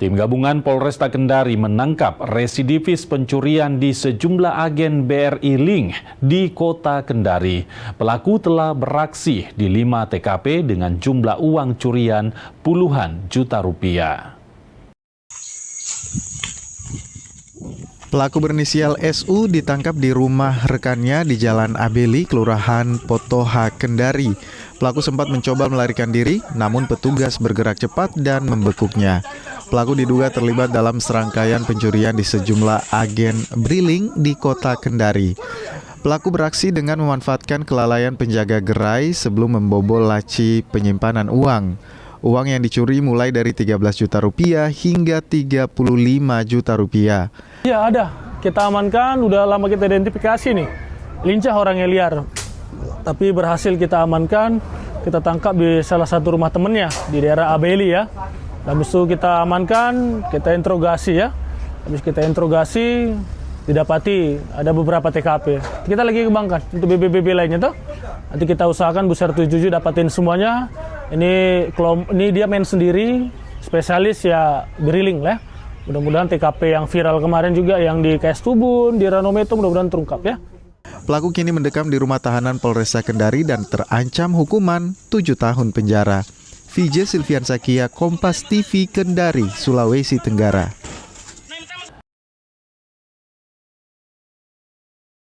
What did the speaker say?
Tim gabungan Polresta Kendari menangkap residivis pencurian di sejumlah agen BRI Link di Kota Kendari. Pelaku telah beraksi di 5 TKP dengan jumlah uang curian puluhan juta rupiah. Pelaku berinisial SU ditangkap di rumah rekannya di Jalan Abeli, Kelurahan Potoha, Kendari. Pelaku sempat mencoba melarikan diri, namun petugas bergerak cepat dan membekuknya. Pelaku diduga terlibat dalam serangkaian pencurian di sejumlah agen Briling di Kota Kendari. Pelaku beraksi dengan memanfaatkan kelalaian penjaga gerai sebelum membobol laci penyimpanan uang. Uang yang dicuri mulai dari 13 juta rupiah hingga 35 juta rupiah. Ya ada, kita amankan, udah lama kita identifikasi nih, lincah orangnya liar. Tapi berhasil kita amankan, kita tangkap di salah satu rumah temennya di daerah Abeli ya. Habis itu kita amankan, kita interogasi ya. Habis kita interogasi, didapati ada beberapa TKP. Kita lagi kembangkan untuk BBB lainnya tuh. Nanti kita usahakan Bu Ser77 dapatin semuanya. Ini dia main sendiri, spesialis ya Briling lah. Mudah-mudahan TKP yang viral kemarin juga yang di KS Tubun, di Ranometo mudah-mudahan terungkap ya. Pelaku kini mendekam di rumah tahanan Polresta Kendari dan terancam hukuman 7 tahun penjara. VJ Silvian Sakia, Kompas TV, Kendari, Sulawesi Tenggara.